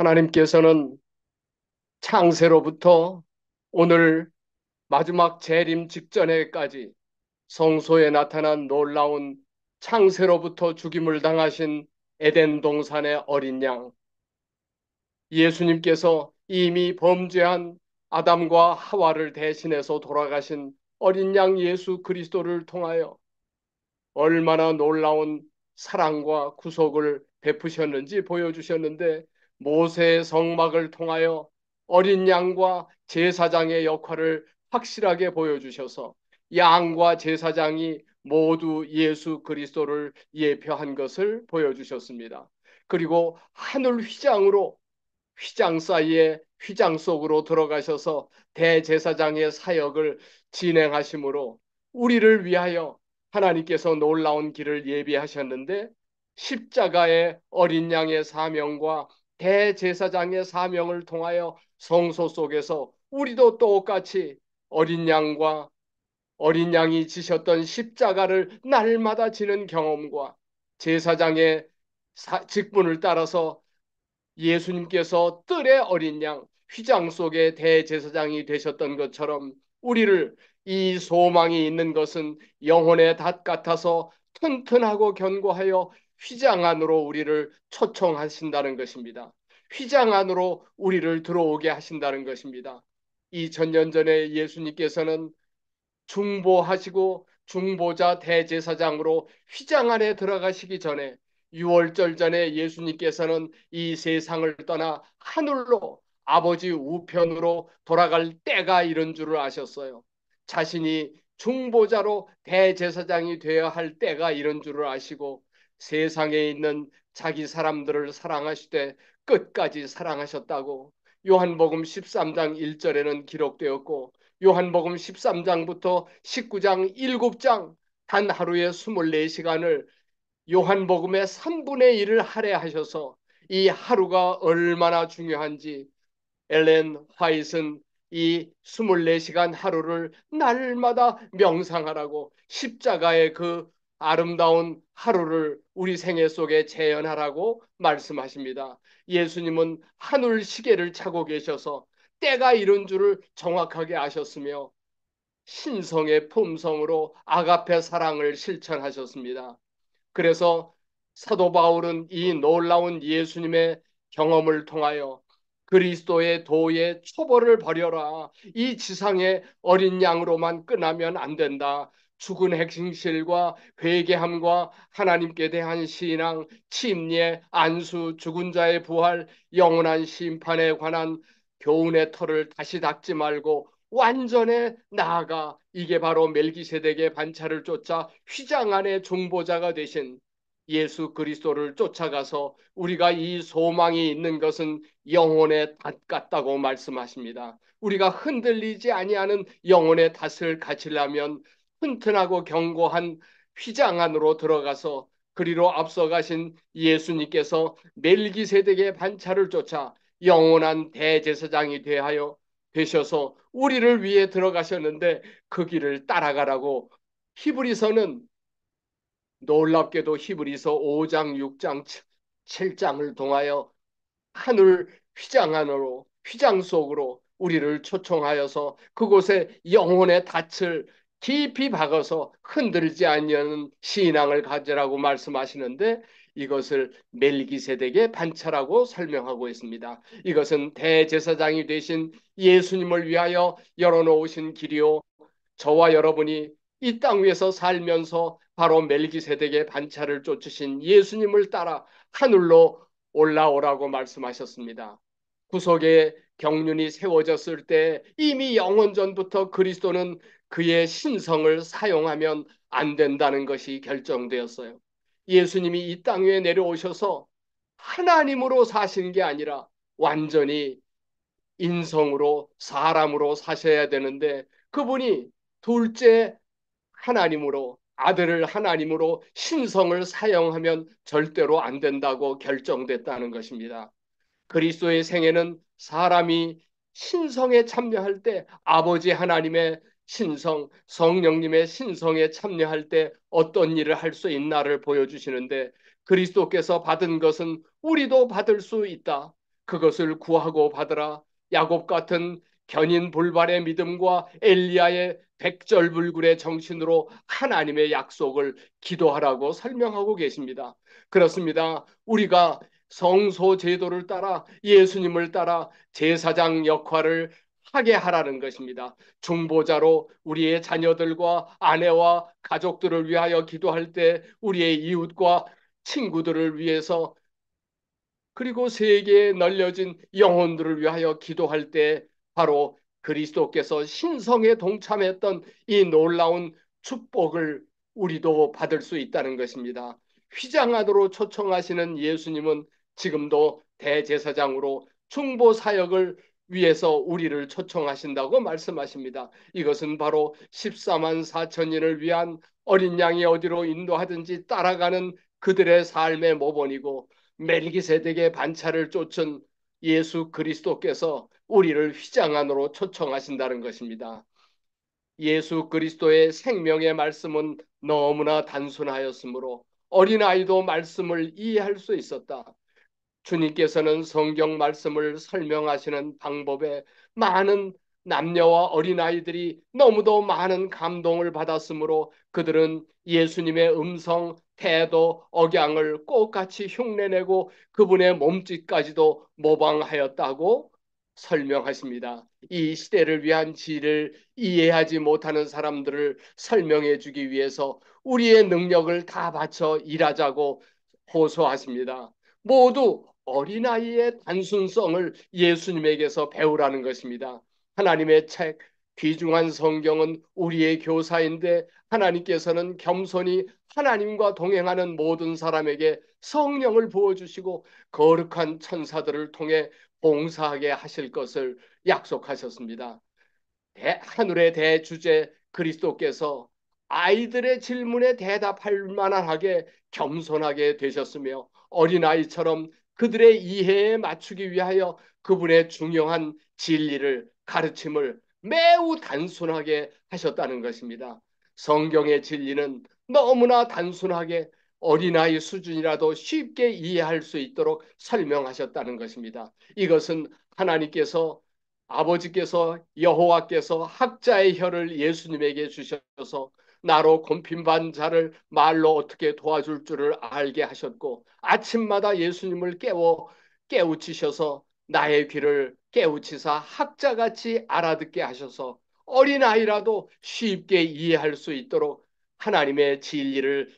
하나님께서는 창세로부터 오늘 마지막 재림 직전에까지 성소에 나타난 놀라운 창세로부터 죽임을 당하신 에덴 동산의 어린 양, 예수님께서 이미 범죄한 아담과 하와를 대신해서 돌아가신 어린 양 예수 그리스도를 통하여 얼마나 놀라운 사랑과 구속을 베푸셨는지 보여주셨는데, 모세의 성막을 통하여 어린 양과 제사장의 역할을 확실하게 보여주셔서 양과 제사장이 모두 예수 그리스도를 예표한 것을 보여주셨습니다. 그리고 하늘 휘장으로, 휘장 사이에 휘장 속으로 들어가셔서 대제사장의 사역을 진행하심으로 우리를 위하여 하나님께서 놀라운 길을 예비하셨는데, 십자가의 어린 양의 사명과 대제사장의 사명을 통하여 성소 속에서 우리도 똑같이 어린 양과 어린 양이 지셨던 십자가를 날마다 지는 경험과 제사장의 직분을 따라서 예수님께서 뜰의 어린 양 휘장 속의 대제사장이 되셨던 것처럼 우리를, 이 소망이 있는 것은 영혼의 닷 같아서 튼튼하고 견고하여 휘장 안으로 우리를 초청하신다는 것입니다. 휘장 안으로 우리를 들어오게 하신다는 것입니다. 2000년 전에 예수님께서는 중보하시고 중보자 대제사장으로 휘장 안에 들어가시기 전에, 유월절 전에 예수님께서는 이 세상을 떠나 하늘로 아버지 우편으로 돌아갈 때가 이른 줄을 아셨어요. 자신이 중보자로 대제사장이 되어야 할 때가 이른 줄을 아시고 세상에 있는 자기 사람들을 사랑하시되 끝까지 사랑하셨다고 요한복음 13장 1절에는 기록되었고, 요한복음 13장부터 19장 7장 단 하루에 24시간을 요한복음의 3분의 1을 할애하셔서 이 하루가 얼마나 중요한지, 엘렌 화이트는 이 24시간 하루를 날마다 명상하라고 십자가의 그 아름다운 하루를 우리 생애 속에 재현하라고 말씀하십니다. 예수님은 하늘 시계를 차고 계셔서 때가 이른 줄을 정확하게 아셨으며 신성의 품성으로 아가페 사랑을 실천하셨습니다. 그래서 사도 바울은 이 놀라운 예수님의 경험을 통하여 그리스도의 도의 초벌을 버려라, 이 지상의 어린 양으로만 끝나면 안 된다, 죽은 핵심실과 회개함과 하나님께 대한 신앙, 침례, 안수, 죽은 자의 부활, 영원한 심판에 관한 교훈의 털을 다시 닦지 말고 완전에 나아가, 이게 바로 멜기세덱의 반차를 쫓아 휘장 안의 중보자가 되신 예수 그리스도를 쫓아가서 우리가 이 소망이 있는 것은 영혼의 닷 같다고 말씀하십니다. 우리가 흔들리지 아니하는 영혼의 닷을 갖추려면 튼튼하고 견고한 휘장 안으로 들어가서 그리로 앞서가신 예수님께서 멜기세덱의 반차를 쫓아 영원한 대제사장이 되셔서 우리를 위해 들어가셨는데, 그 길을 따라가라고 히브리서는, 놀랍게도 히브리서 5장, 6장, 7장을 통하여 하늘 휘장 안으로, 휘장 속으로 우리를 초청하여서 그곳에 영혼의 닻을 깊이 박아서 흔들지 않는 신앙을 가지라고 말씀하시는데, 이것을 멜기세덱의 반차라고 설명하고 있습니다. 이것은 대제사장이 되신 예수님을 위하여 열어놓으신 길이요, 저와 여러분이 이 땅 위에서 살면서 바로 멜기세덱의 반차를 쫓으신 예수님을 따라 하늘로 올라오라고 말씀하셨습니다. 구속의 경륜이 세워졌을 때 이미 영원 전부터 그리스도는 그의 신성을 사용하면 안 된다는 것이 결정되었어요. 예수님이 이 땅 위에 내려오셔서 하나님으로 사신 게 아니라 완전히 인성으로 사람으로 사셔야 되는데, 그분이 둘째 하나님으로, 아들을 하나님으로 신성을 사용하면 절대로 안 된다고 결정됐다는 것입니다. 그리스도의 생애는 사람이 신성에 참여할 때, 아버지 하나님의 신성, 성령님의 신성에 참여할 때 어떤 일을 할 수 있나를 보여주시는데, 그리스도께서 받은 것은 우리도 받을 수 있다. 그것을 구하고 받으라. 야곱 같은 견인 불발의 믿음과 엘리야의 백절불굴의 정신으로 하나님의 약속을 기도하라고 설명하고 계십니다. 그렇습니다. 우리가 성소 제도를 따라 예수님을 따라 제사장 역할을 하게 하라는 것입니다. 중보자로 우리의 자녀들과 아내와 가족들을 위하여 기도할 때 우리의 이웃과 친구들을 위해서 그리고 세계에 널려진 영혼들을 위하여 기도할 때 바로 그리스도께서 신성에 동참했던 이 놀라운 축복을 우리도 받을 수 있다는 것입니다. 휘장하도록 초청하시는 예수님은 지금도 대제사장으로 중보 사역을 위해서 우리를 초청하신다고 말씀하십니다. 이것은 바로 14만 4천인을 위한 어린 양이 어디로 인도하든지 따라가는 그들의 삶의 모본이고 멜기세덱의 반차를 쫓은 예수 그리스도께서 우리를 휘장 안으로 초청하신다는 것입니다. 예수 그리스도의 생명의 말씀은 너무나 단순하였으므로 어린아이도 말씀을 이해할 수 있었다. 주님께서는 성경 말씀을 설명하시는 방법에 많은 남녀와 어린아이들이 너무도 많은 감동을 받았으므로 그들은 예수님의 음성, 태도, 억양을 꼭같이 흉내내고 그분의 몸짓까지도 모방하였다고 설명하십니다. 이 시대를 위한 지혜를 이해하지 못하는 사람들을 설명해 주기 위해서 우리의 능력을 다 바쳐 일하자고 호소하십니다. 모두 어린아이의 단순성을 예수님에게서 배우라는 것입니다. 하나님의 책, 귀중한 성경은 우리의 교사인데 하나님께서는 겸손히 하나님과 동행하는 모든 사람에게 성령을 부어주시고 거룩한 천사들을 통해 봉사하게 하실 것을 약속하셨습니다. 하늘의 대주제 그리스도께서 아이들의 질문에 대답할 만하게 겸손하게 되셨으며 어린아이처럼 그들의 이해에 맞추기 위하여 그분의 중요한 진리를 가르침을 매우 단순하게 하셨다는 것입니다. 성경의 진리는 너무나 단순하게 어린아이 수준이라도 쉽게 이해할 수 있도록 설명하셨다는 것입니다. 이것은 하나님께서 아버지께서 여호와께서 학자의 혀를 예수님에게 주셔서 나로 곤핀반 자를 말로 어떻게 도와줄 줄을 알게 하셨고 아침마다 예수님을 깨우치셔서 나의 귀를 깨우치사 학자같이 알아듣게 하셔서 어린아이라도 쉽게 이해할 수 있도록 하나님의 진리를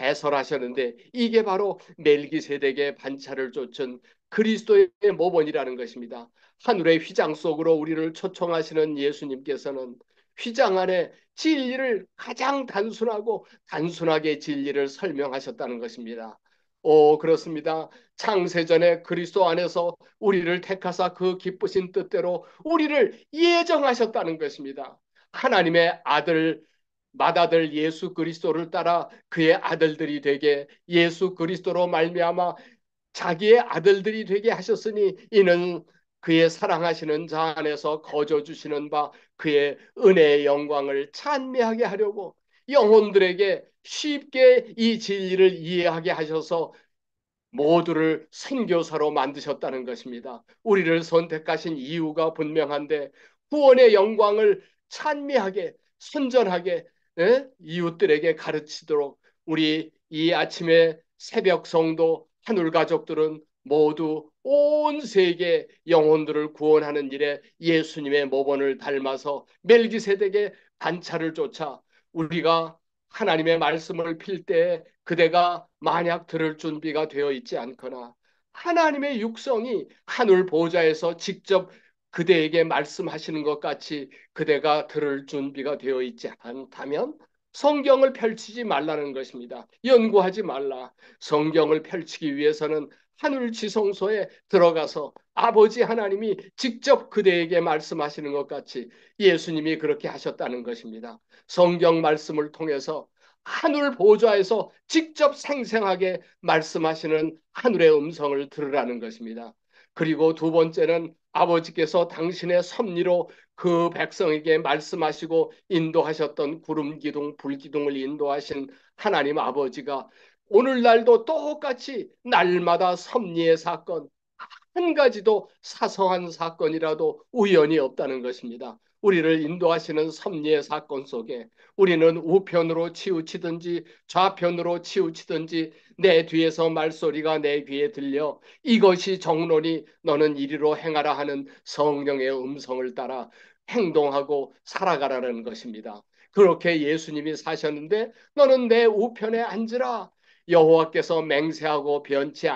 해설하셨는데 이게 바로 멜기세덱의 반차를 쫓은 그리스도의 모본이라는 것입니다. 하늘의 휘장 속으로 우리를 초청하시는 예수님께서는 휘장 안에 진리를 가장 단순하고 단순하게 진리를 설명하셨다는 것입니다. 그렇습니다. 창세전에 그리스도 안에서 우리를 택하사 그 기쁘신 뜻대로 우리를 예정하셨다는 것입니다. 하나님의 아들 맏아들 예수 그리스도를 따라 그의 아들들이 되게 예수 그리스도로 말미암아 자기의 아들들이 되게 하셨으니 이는 그의 사랑하시는 자 안에서 거저 주시는 바 그의 은혜의 영광을 찬미하게 하려고 영혼들에게 쉽게 이 진리를 이해하게 하셔서 모두를 선교사로 만드셨다는 것입니다. 우리를 선택하신 이유가 분명한데 구원의 영광을 찬미하게 선전하게 이웃들에게 가르치도록 우리 이 아침에 새벽 성도 하늘 가족들은 모두 온 세계 영혼들을 구원하는 일에 예수님의 모본을 닮아서 멜기세덱의 반차를 쫓아 우리가 하나님의 말씀을 필 때 그대가 만약 들을 준비가 되어 있지 않거나 하나님의 육성이 하늘 보좌에서 직접 그대에게 말씀하시는 것 같이 그대가 들을 준비가 되어 있지 않다면 성경을 펼치지 말라는 것입니다. 연구하지 말라. 성경을 펼치기 위해서는 하늘 지성소에 들어가서 아버지 하나님이 직접 그대에게 말씀하시는 것 같이 예수님이 그렇게 하셨다는 것입니다. 성경 말씀을 통해서 하늘 보좌에서 직접 생생하게 말씀하시는 하늘의 음성을 들으라는 것입니다. 그리고 두 번째는 아버지께서 당신의 섭리로 그 백성에게 말씀하시고 인도하셨던 구름 기둥, 불 기둥을 인도하신 하나님 아버지가 오늘날도 똑같이 날마다 섭리의 사건, 한 가지도 사소한 사건이라도 우연이 없다는 것입니다. 우리를 인도하시는 섭리의 사건 속에 우리는 우편으로 치우치든지 좌편으로 치우치든지 내 뒤에서 말소리가 내 귀에 들려 이것이 정론이 너는 이리로 행하라 하는 성령의 음성을 따라 행동하고 살아가라는 것입니다. 그렇게 예수님이 사셨는데 너는 내 우편에 앉으라. 여호와께서 맹세하고 변치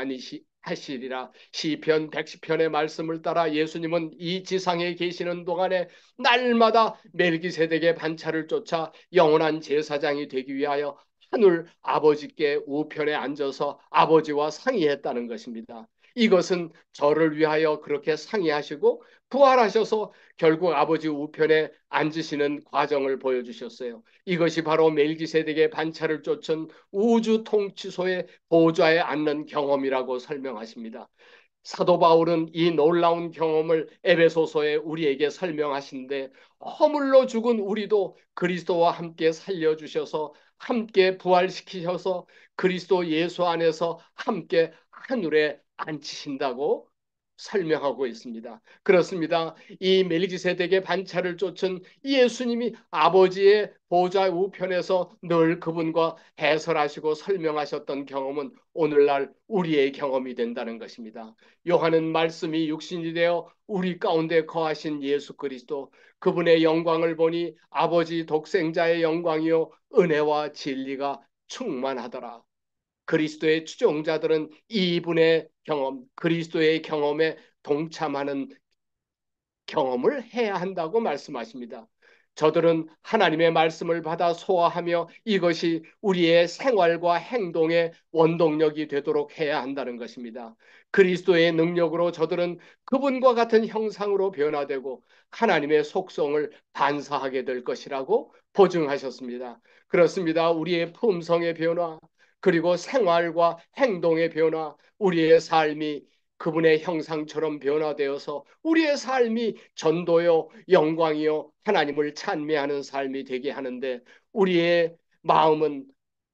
하시리라. 시편 110편의 말씀을 따라 예수님은 이 지상에 계시는 동안에 날마다 멜기세덱의 반차를 쫓아 영원한 제사장이 되기 위하여 하늘 아버지께 우편에 앉아서 아버지와 상의했다는 것입니다. 이것은 저를 위하여 그렇게 상의하시고 부활하셔서 결국 아버지 우편에 앉으시는 과정을 보여주셨어요. 이것이 바로 멜기세덱의 반차를 쫓은 우주 통치소의 보좌에 앉는 경험이라고 설명하십니다. 사도 바울은 이 놀라운 경험을 에베소서에 우리에게 설명하신데 허물로 죽은 우리도 그리스도와 함께 살려주셔서 함께 부활시키셔서 그리스도 예수 안에서 함께 하늘에 앉히신다고 설명하고 있습니다. 그렇습니다. 이 멜기세덱의 반차를 쫓은 예수님이 아버지의 보좌 우편에서 늘 그분과 해설하시고 설명하셨던 경험은 오늘날 우리의 경험이 된다는 것입니다. 요한은 말씀이 육신이 되어 우리 가운데 거하신 예수 그리스도 그분의 영광을 보니 아버지 독생자의 영광이요 은혜와 진리가 충만하더라. 그리스도의 추종자들은 이분의 경험, 그리스도의 경험에 동참하는 경험을 해야 한다고 말씀하십니다. 저들은 하나님의 말씀을 받아 소화하며 이것이 우리의 생활과 행동의 원동력이 되도록 해야 한다는 것입니다. 그리스도의 능력으로 저들은 그분과 같은 형상으로 변화되고 하나님의 속성을 반사하게 될 것이라고 보증하셨습니다. 그렇습니다. 우리의 품성의 변화, 그리고 생활과 행동의 변화, 우리의 삶이 그분의 형상처럼 변화되어서 우리의 삶이 전도요, 영광이요, 하나님을 찬미하는 삶이 되게 하는데 우리의 마음은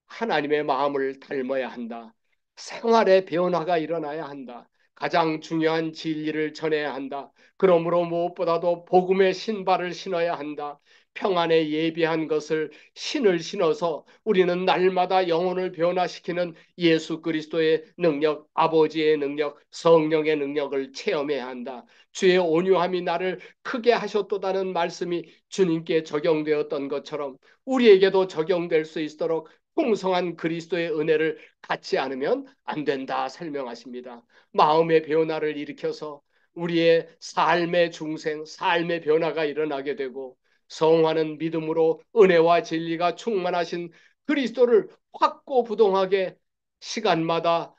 하나님의 마음을 닮아야 한다. 생활의 변화가 일어나야 한다. 가장 중요한 진리를 전해야 한다. 그러므로 무엇보다도 복음의 신발을 신어야 한다. 평안에 예비한 것을 신을 신어서 우리는 날마다 영혼을 변화시키는 예수 그리스도의 능력, 아버지의 능력, 성령의 능력을 체험해야 한다. 주의 온유함이 나를 크게 하셨도다는 말씀이 주님께 적용되었던 것처럼 우리에게도 적용될 수 있도록 풍성한 그리스도의 은혜를 갖지 않으면 안 된다 설명하십니다. 마음의 변화를 일으켜서 우리의 삶의 중생, 삶의 변화가 일어나게 되고 성화는 믿음으로 은혜와 진리가 충만하신 그리스도를 확고부동하게 시간마다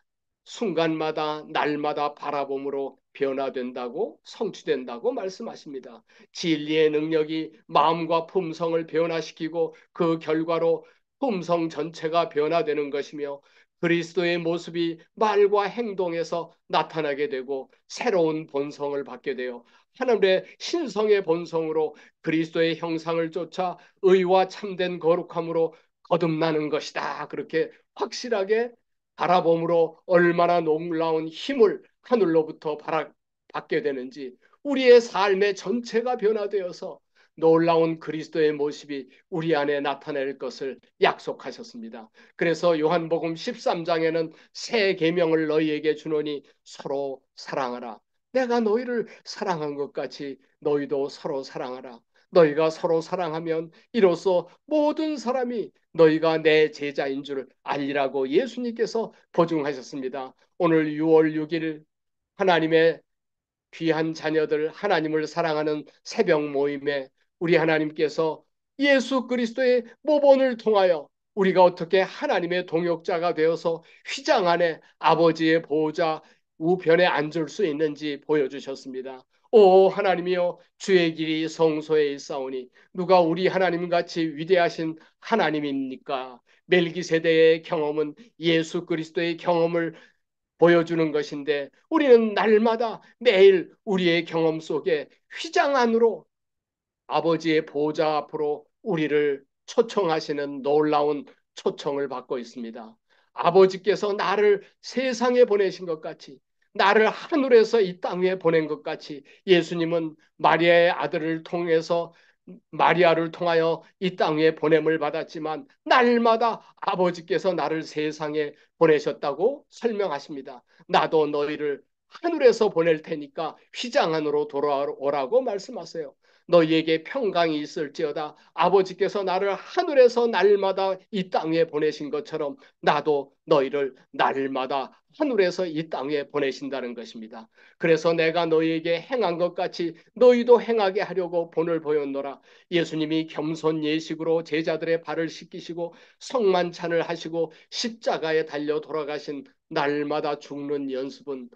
순간마다 날마다 바라봄으로 변화된다고 성취된다고 말씀하십니다. 진리의 능력이 마음과 품성을 변화시키고 그 결과로 품성 전체가 변화되는 것이며 그리스도의 모습이 말과 행동에서 나타나게 되고 새로운 본성을 받게 되어 하나님의 신성의 본성으로 그리스도의 형상을 쫓아 의와 참된 거룩함으로 거듭나는 것이다. 그렇게 확실하게 바라봄으로 얼마나 놀라운 힘을 하늘로부터 받게 되는지 우리의 삶의 전체가 변화되어서 놀라운 그리스도의 모습이 우리 안에 나타낼 것을 약속하셨습니다. 그래서 요한복음 13장에는 새 계명을 너희에게 주노니 서로 사랑하라. 내가 너희를 사랑한 것 같이 너희도 서로 사랑하라. 너희가 서로 사랑하면 이로써 모든 사람이 너희가 내 제자인 줄 알리라고 예수님께서 보증하셨습니다. 오늘 6월 6일 하나님의 귀한 자녀들 하나님을 사랑하는 새벽 모임에 우리 하나님께서 예수 그리스도의 모본을 통하여 우리가 어떻게 하나님의 동역자가 되어서 휘장 안에 아버지의 보호자 우편에 앉을 수 있는지 보여주셨습니다. 오 하나님이여 주의 길이 성소에 있사오니 누가 우리 하나님같이 위대하신 하나님입니까? 멜기세덱의 경험은 예수 그리스도의 경험을 보여주는 것인데 우리는 날마다 매일 우리의 경험 속에 휘장 안으로 아버지의 보좌 앞으로 우리를 초청하시는 놀라운 초청을 받고 있습니다. 아버지께서 나를 세상에 보내신 것 같이 나를 하늘에서 이 땅 위에 보낸 것 같이 예수님은 마리아의 아들을 통해서 마리아를 통하여 이 땅 위에 보냄을 받았지만 날마다 아버지께서 나를 세상에 보내셨다고 설명하십니다. 나도 너희를 하늘에서 보낼 테니까 휘장 안으로 돌아오라고 말씀하세요. 너희에게 평강이 있을지어다. 아버지께서 나를 하늘에서 날마다 이 땅에 보내신 것처럼 나도 너희를 날마다 하늘에서 이 땅에 보내신다는 것입니다. 그래서 내가 너희에게 행한 것 같이 너희도 행하게 하려고 본을 보였노라. 예수님이 겸손 예식으로 제자들의 발을 씻기시고 성만찬을 하시고 십자가에 달려 돌아가신 날마다 죽는 연습은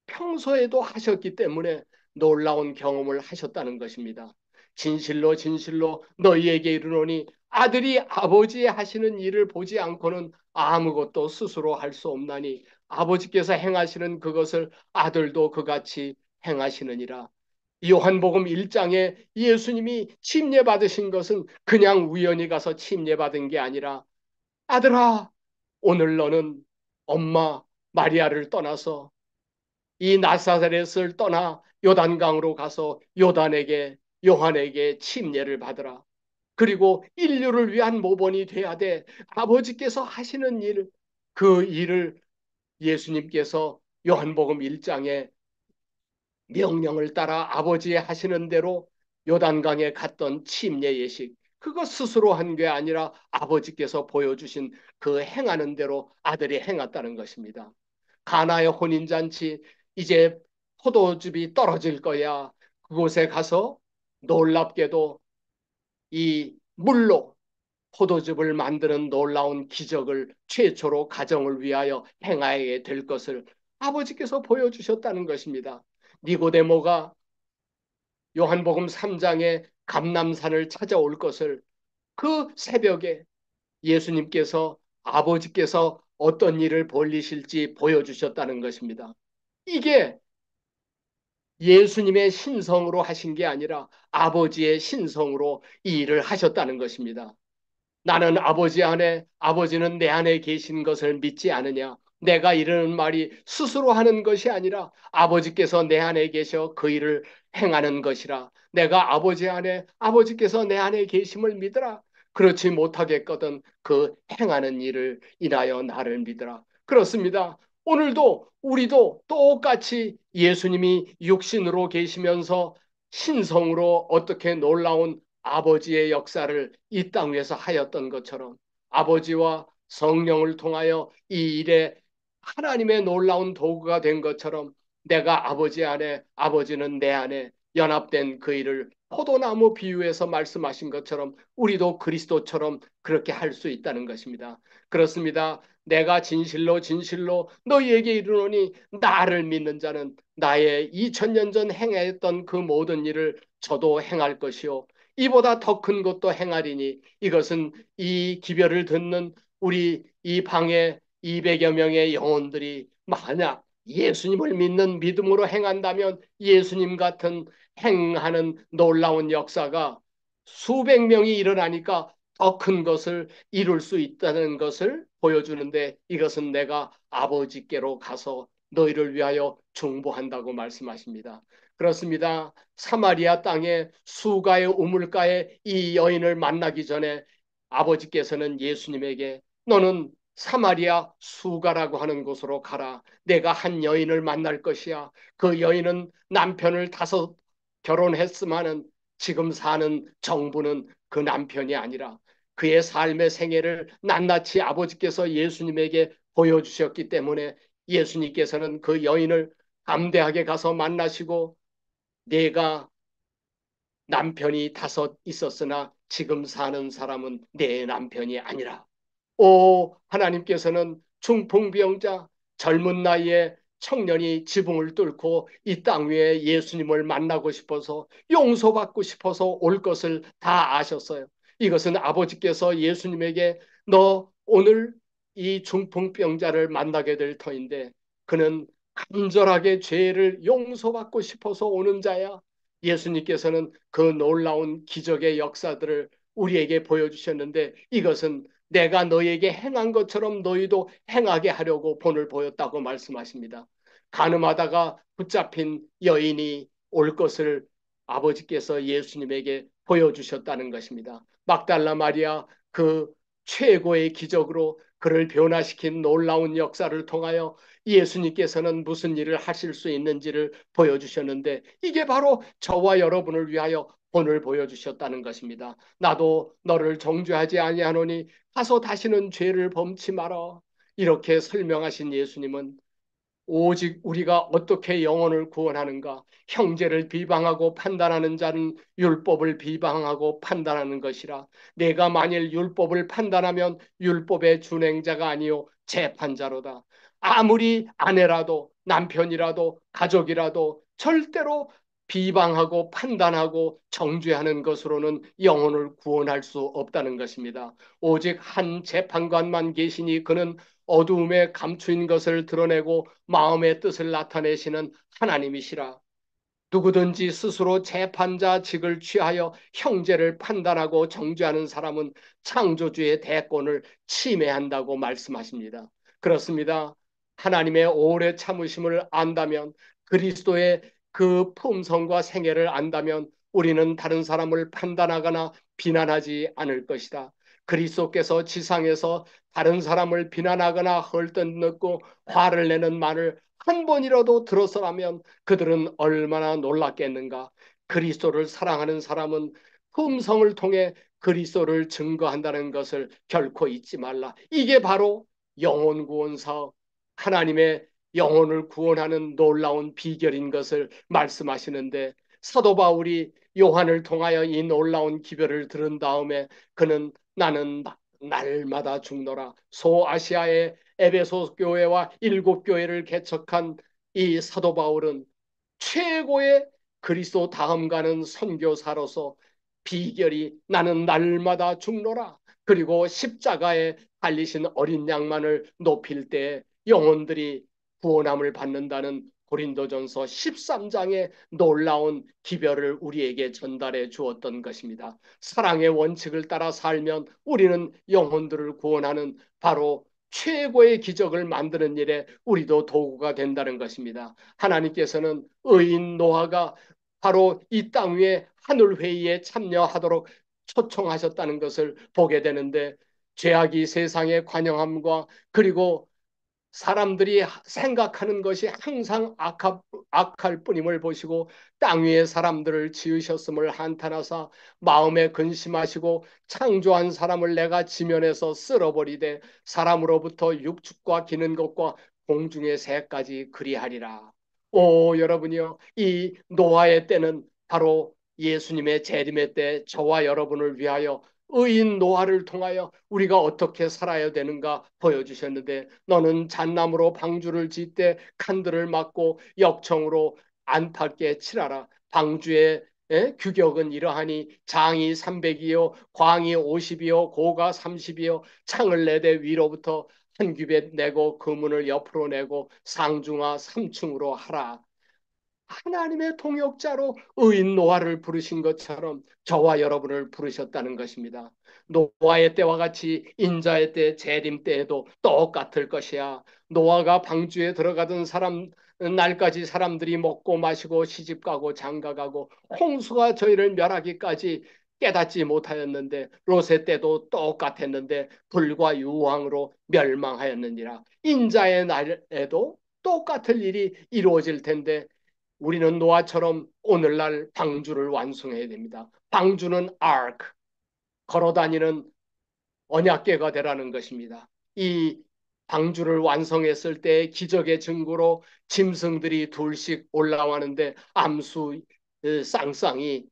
평소에도 하셨기 때문에 놀라운 경험을 하셨다는 것입니다. 진실로 진실로 너희에게 이르노니 아들이 아버지의 하시는 일을 보지 않고는 아무것도 스스로 할 수 없나니 아버지께서 행하시는 그것을 아들도 그같이 행하시느니라. 요한복음 1장에 예수님이 침례받으신 것은 그냥 우연히 가서 침례받은 게 아니라 아들아, 오늘 너는 엄마 마리아를 떠나서 이 나사렛을 떠나 요단강으로 가서 요한에게 침례를 받으라. 그리고 인류를 위한 모본이 돼야 돼. 아버지께서 하시는 일, 그 일을 예수님께서 요한복음 1장에 명령을 따라 아버지의 하시는 대로 요단강에 갔던 침례 예식, 그것 스스로 한 게 아니라 아버지께서 보여주신 그 행하는 대로 아들이 행했다는 것입니다. 가나의 혼인잔치, 이제 포도즙이 떨어질 거야. 그곳에 가서 놀랍게도 이 물로 포도즙을 만드는 놀라운 기적을 최초로 가정을 위하여 행하게 될 것을 아버지께서 보여주셨다는 것입니다. 니고데모가 요한복음 3장에 감람산을 찾아올 것을 그 새벽에 예수님께서 아버지께서 어떤 일을 벌리실지 보여주셨다는 것입니다. 이게 예수님의 신성으로 하신 게 아니라 아버지의 신성으로 이 일을 하셨다는 것입니다. 나는 아버지 안에, 아버지는 내 안에 계신 것을 믿지 않으냐? 내가 이르는 말이 스스로 하는 것이 아니라 아버지께서 내 안에 계셔 그 일을 행하는 것이라. 내가 아버지 안에, 아버지께서 내 안에 계심을 믿으라. 그렇지 못하겠거든 그 행하는 일을 인하여 나를 믿으라. 그렇습니다. 오늘도 우리도 똑같이 예수님이 육신으로 계시면서 신성으로 어떻게 놀라운 아버지의 역사를 이 땅 위에서 하였던 것처럼 아버지와 성령을 통하여 이 일에 하나님의 놀라운 도구가 된 것처럼 내가 아버지 안에 아버지는 내 안에 연합된 그 일을 포도나무 비유에서 말씀하신 것처럼 우리도 그리스도처럼 그렇게 할 수 있다는 것입니다. 그렇습니다. 내가 진실로 진실로 너희에게 이르노니 나를 믿는 자는 나의 2000년 전 행했던 그 모든 일을 저도 행할 것이요 이보다 더 큰 것도 행하리니 이것은 이 기별을 듣는 우리 이 방에 200여 명의 영혼들이 만약 예수님을 믿는 믿음으로 행한다면 예수님 같은 행하는 놀라운 역사가 수백 명이 일어나니까 더 큰 것을 이룰 수 있다는 것을 보여주는데 이것은 내가 아버지께로 가서 너희를 위하여 중보한다고 말씀하십니다. 그렇습니다. 사마리아 땅에 수가의 우물가에 이 여인을 만나기 전에 아버지께서는 예수님에게 너는 사마리아 수가라고 하는 곳으로 가라. 내가 한 여인을 만날 것이야. 그 여인은 남편을 다섯 결혼했으마는 지금 사는 정부는 그 남편이 아니라 그의 삶의 생애를 낱낱이 아버지께서 예수님에게 보여주셨기 때문에 예수님께서는 그 여인을 담대하게 가서 만나시고 내가 남편이 다섯 있었으나 지금 사는 사람은 내 남편이 아니라 오 하나님께서는 중풍병자 젊은 나이에 청년이 지붕을 뚫고 이 땅 위에 예수님을 만나고 싶어서 용서받고 싶어서 올 것을 다 아셨어요. 이것은 아버지께서 예수님에게 너 오늘 이 중풍병자를 만나게 될 터인데 그는 간절하게 죄를 용서받고 싶어서 오는 자야. 예수님께서는 그 놀라운 기적의 역사들을 우리에게 보여주셨는데 이것은 내가 너희에게 행한 것처럼 너희도 행하게 하려고 본을 보였다고 말씀하십니다. 가늠하다가 붙잡힌 여인이 올 것을 아버지께서 예수님에게 보여주셨다는 것입니다. 막달라 마리아 그 최고의 기적으로 그를 변화시킨 놀라운 역사를 통하여 예수님께서는 무슨 일을 하실 수 있는지를 보여주셨는데 이게 바로 저와 여러분을 위하여 본을 보여주셨다는 것입니다. 나도 너를 정죄하지 아니하노니 가서 다시는 죄를 범치 마라. 이렇게 설명하신 예수님은 오직 우리가 어떻게 영혼을 구원하는가? 형제를 비방하고 판단하는 자는 율법을 비방하고 판단하는 것이라. 내가 만일 율법을 판단하면 율법의 준행자가 아니요 재판자로다. 아무리 아내라도 남편이라도 가족이라도 절대로 비방하고 판단하고 정죄하는 것으로는 영혼을 구원할 수 없다는 것입니다. 오직 한 재판관만 계시니 그는 어두움에 감추인 것을 드러내고 마음의 뜻을 나타내시는 하나님이시라. 누구든지 스스로 재판자직을 취하여 형제를 판단하고 정죄하는 사람은 창조주의 대권을 침해한다고 말씀하십니다. 그렇습니다. 하나님의 오래 참으심을 안다면 그리스도의 그 품성과 생애를 안다면 우리는 다른 사람을 판단하거나 비난하지 않을 것이다. 그리스도께서 지상에서 다른 사람을 비난하거나 헐뜯고 화를 내는 말을 한 번이라도 들어서라면 그들은 얼마나 놀랐겠는가. 그리스도를 사랑하는 사람은 품성을 통해 그리스도를 증거한다는 것을 결코 잊지 말라. 이게 바로 영혼 구원 사업, 하나님의 영혼을 구원하는 놀라운 비결인 것을 말씀하시는데 사도 바울이 요한을 통하여 이 놀라운 기별을 들은 다음에 그는 나는 날마다 죽노라. 소아시아의 에베소 교회와 일곱 교회를 개척한 이 사도 바울은 최고의 그리스도 다음 가는 선교사로서 비결이 나는 날마다 죽노라. 그리고 십자가에 달리신 어린 양만을 높일 때 영혼들이 구원함을 받는다는 고린도전서 13장의 놀라운 기별을 우리에게 전달해 주었던 것입니다. 사랑의 원칙을 따라 살면 우리는 영혼들을 구원하는 바로 최고의 기적을 만드는 일에 우리도 도구가 된다는 것입니다. 하나님께서는 의인 노아가 바로 이 땅 위에 하늘 회의에 참여하도록 초청하셨다는 것을 보게 되는데 죄악이 세상에 관영함과 그리고 사람들이 생각하는 것이 항상 악할 뿐임을 보시고 땅 위에 사람들을 지으셨음을 한탄하사 마음에 근심하시고 창조한 사람을 내가 지면에서 쓸어버리되 사람으로부터 육축과 기는 것과 공중의 새까지 그리하리라. 오 여러분이요 이 노아의 때는 바로 예수님의 재림의 때 저와 여러분을 위하여 의인 노아를 통하여 우리가 어떻게 살아야 되는가 보여주셨는데 너는 잣나무로 방주를 짓되 칸들을 막고 역청으로 안팎에 칠하라. 방주의 규격은 이러하니 장이 300이요 광이 50이요 고가 30이요 창을 내되 위로부터 한 규빗 내고 그 문을 옆으로 내고 상중하 3층으로 하라. 하나님의 동역자로 의인 노아를 부르신 것처럼 저와 여러분을 부르셨다는 것입니다. 노아의 때와 같이 인자의 때, 재림 때에도 똑같을 것이야. 노아가 방주에 들어가던 날까지 사람들이 먹고 마시고 시집가고 장가가고 홍수가 저희를 멸하기까지 깨닫지 못하였는데 롯의 때도 똑같았는데 불과 유황으로 멸망하였느니라. 인자의 날에도 똑같을 일이 이루어질 텐데 우리는 노아처럼 오늘날 방주를 완성해야 됩니다. 방주는 ark, 걸어다니는 언약궤가 되라는 것입니다. 이 방주를 완성했을 때 기적의 증거로 짐승들이 둘씩 올라왔는데 암수 쌍쌍이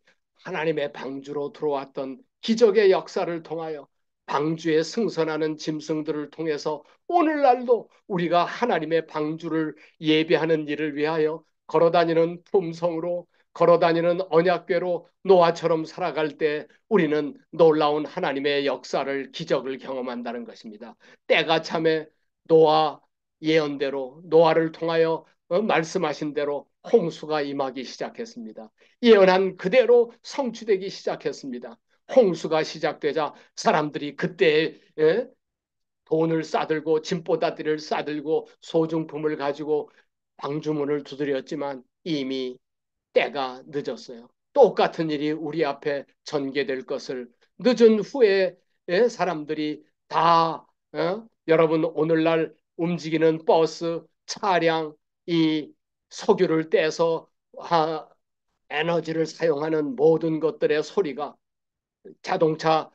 하나님의 방주로 들어왔던 기적의 역사를 통하여 방주에 승선하는 짐승들을 통해서 오늘날도 우리가 하나님의 방주를 예배하는 일을 위하여 걸어다니는 품성으로 걸어다니는 언약궤로 노아처럼 살아갈 때 우리는 놀라운 하나님의 역사를 기적을 경험한다는 것입니다. 때가 참에 노아 예언대로 노아를 통하여 말씀하신 대로 홍수가 임하기 시작했습니다. 예언한 그대로 성취되기 시작했습니다. 홍수가 시작되자 사람들이 그때 돈을 싸들고 짐보다들을 싸들고 소중품을 가지고 방주문을 두드렸지만 이미 때가 늦었어요. 똑같은 일이 우리 앞에 전개될 것을 늦은 후에 사람들이 다 여러분 오늘날 움직이는 버스, 차량, 이 석유를 떼서 에너지를 사용하는 모든 것들의 소리가 자동차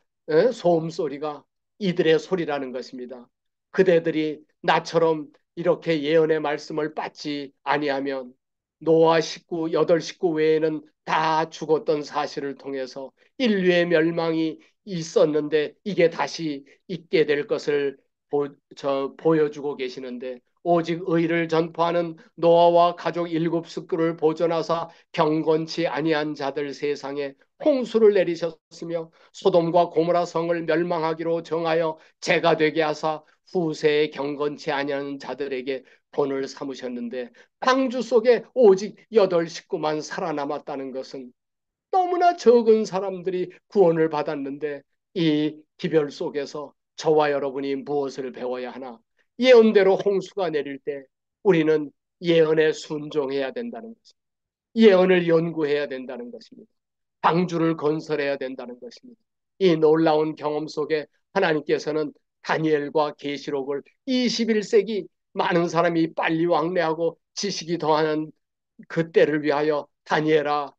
소음 소리가 이들의 소리라는 것입니다. 그대들이 나처럼 이렇게 예언의 말씀을 받지 아니하면 노아 식구, 여덟 식구 외에는 다 죽었던 사실을 통해서 인류의 멸망이 있었는데 이게 다시 있게 될 것을 보여주고 계시는데 오직 의를 전파하는 노아와 가족 일곱 식구를 보존하사 경건치 아니한 자들 세상에 홍수를 내리셨으며 소돔과 고모라 성을 멸망하기로 정하여 재가 되게 하사 후세에 경건치 아니한 자들에게 본을 삼으셨는데 방주 속에 오직 여덟 식구만 살아남았다는 것은 너무나 적은 사람들이 구원을 받았는데 이 기별 속에서 저와 여러분이 무엇을 배워야 하나? 예언대로 홍수가 내릴 때 우리는 예언에 순종해야 된다는 것입니다. 예언을 연구해야 된다는 것입니다. 방주를 건설해야 된다는 것입니다. 이 놀라운 경험 속에 하나님께서는 다니엘과 계시록을 21세기 많은 사람이 빨리 왕래하고 지식이 더하는 그때를 위하여 다니엘아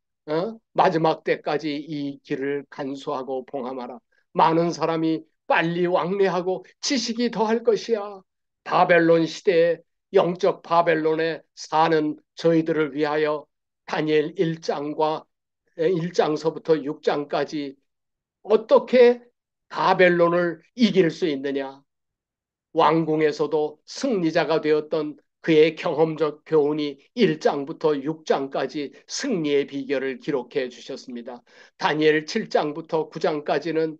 마지막 때까지 이 길을 간수하고 봉함하라. 많은 사람이 빨리 왕래하고 지식이 더할 것이야. 바벨론 시대에 영적 바벨론에 사는 저희들을 위하여 다니엘 1장과 1장서부터 6장까지 어떻게 바벨론을 이길 수 있느냐. 왕궁에서도 승리자가 되었던 그의 경험적 교훈이 1장부터 6장까지 승리의 비결을 기록해 주셨습니다. 다니엘 7장부터 9장까지는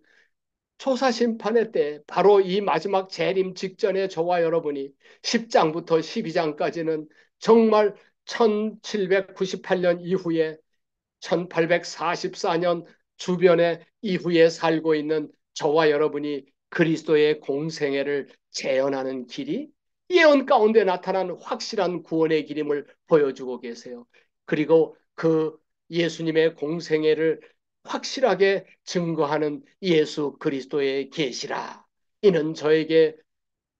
초사심판의 때 바로 이 마지막 재림 직전에 저와 여러분이 10장부터 12장까지는 정말 1798년 이후에 1844년 주변에 이후에 살고 있는 저와 여러분이 그리스도의 공생애를 재현하는 길이 예언 가운데 나타난 확실한 구원의 길임을 보여주고 계세요. 그리고 그 예수님의 공생애를 확실하게 증거하는 예수 그리스도의 계시라. 이는 저에게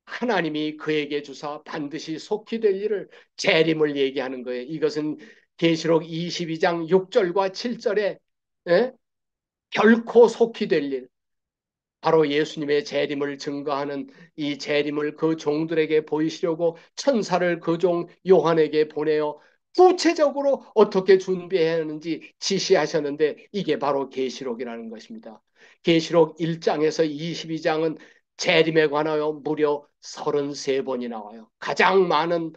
하나님이 그에게 주사 반드시 속히 될 일을 재림을 얘기하는 거예요. 이것은 계시록 22장 6절과 7절에 결코 속히 될 일, 바로 예수님의 재림을 증거하는 이 재림을 그 종들에게 보이시려고 천사를 그 종 요한에게 보내어 구체적으로 어떻게 준비해야 하는지 지시하셨는데 이게 바로 계시록이라는 것입니다. 계시록 1장에서 22장은 재림에 관하여 무려 33번이 나와요. 가장 많은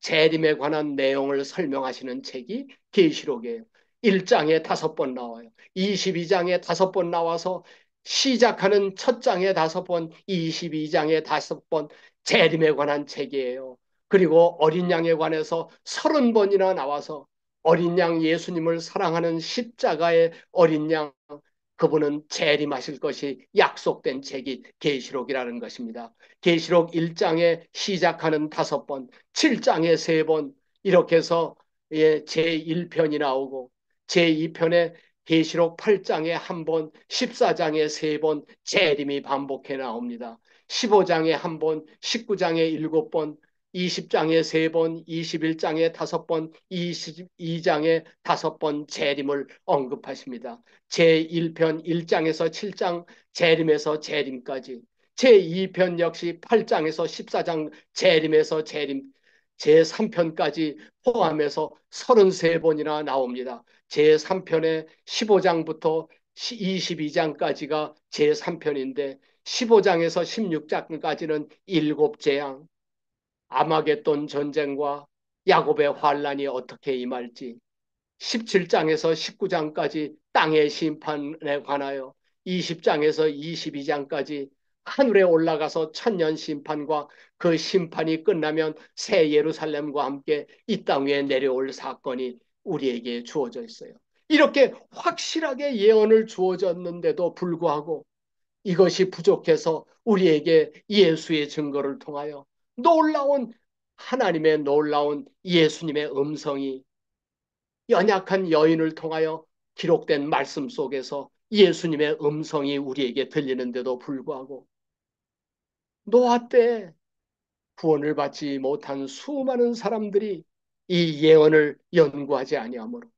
재림에 관한 내용을 설명하시는 책이 계시록이에요. 1장에 5번 나와요. 22장에 5번 나와서 시작하는 첫 장에 5번, 22장에 5번 재림에 관한 책이에요. 그리고 어린 양에 관해서 30번이나 나와서 어린 양 예수님을 사랑하는 십자가의 어린 양 그분은 재림하실 것이 약속된 책이 계시록이라는 것입니다. 계시록 1장에 시작하는 5번, 7장에 3번 이렇게 해서 제1편이 나오고 제2편에 계시록 8장에 1번, 14장에 3번 재림이 반복해 나옵니다. 15장에 1번, 19장에 7번, 20장에 3번, 21장에 5번, 22장에 5번 재림을 언급하십니다. 제1편 1장에서 7장 재림에서 재림까지, 제2편 역시 8장에서 14장 재림에서 재림, 제3편까지 포함해서 33번이나 나옵니다. 제3편의 15장부터 22장까지가 제3편인데 15장에서 16장까지는 7재앙, 아마겟돈 전쟁과 야곱의 환란이 어떻게 임할지 17장에서 19장까지 땅의 심판에 관하여 20장에서 22장까지 하늘에 올라가서 천년 심판과 그 심판이 끝나면 새 예루살렘과 함께 이 땅 위에 내려올 사건이 우리에게 주어져 있어요. 이렇게 확실하게 예언을 주어졌는데도 불구하고 이것이 부족해서 우리에게 예수의 증거를 통하여 놀라운 하나님의 놀라운 예수님의 음성이 연약한 여인을 통하여 기록된 말씀 속에서 예수님의 음성이 우리에게 들리는데도 불구하고 노아 때 구원을 받지 못한 수많은 사람들이 이 예언을 연구하지 아니하므로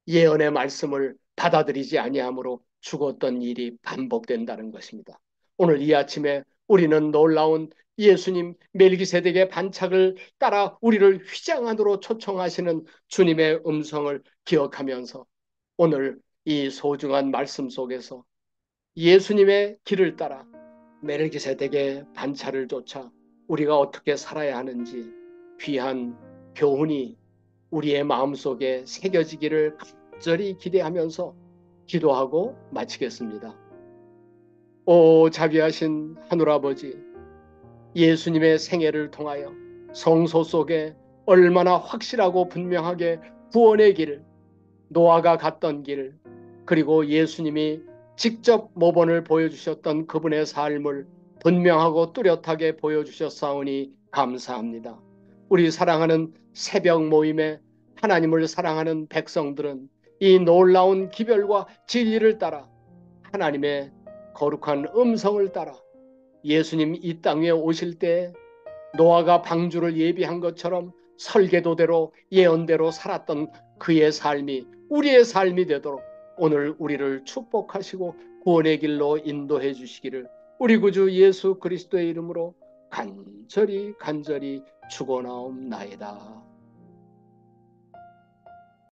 예언의 말씀을 받아들이지 아니하므로 죽었던 일이 반복된다는 것입니다. 오늘 이 아침에 우리는 놀라운 예수님 멜기세덱의 반짝을 따라 우리를 휘장 안으로 초청하시는 주님의 음성을 기억하면서 오늘 이 소중한 말씀 속에서 예수님의 길을 따라 멜기세덱의 반차를 쫓아 우리가 어떻게 살아야 하는지 귀한 교훈이 우리의 마음속에 새겨지기를 간절히 기대하면서 기도하고 마치겠습니다. 오 자비하신 하늘아버지, 예수님의 생애를 통하여 성소 속에 얼마나 확실하고 분명하게 구원의 길, 노아가 갔던 길, 그리고 예수님이 직접 모본을 보여주셨던 그분의 삶을 분명하고 뚜렷하게 보여주셨사오니 감사합니다. 우리 사랑하는 새벽 모임에 하나님을 사랑하는 백성들은 이 놀라운 기별과 진리를 따라 하나님의 거룩한 음성을 따라 예수님 이 땅에 오실 때 노아가 방주를 예비한 것처럼 설계도대로 예언대로 살았던 그의 삶이 우리의 삶이 되도록 오늘 우리를 축복하시고 구원의 길로 인도해 주시기를 우리 구주 예수 그리스도의 이름으로 간절히 축원하옵나이다.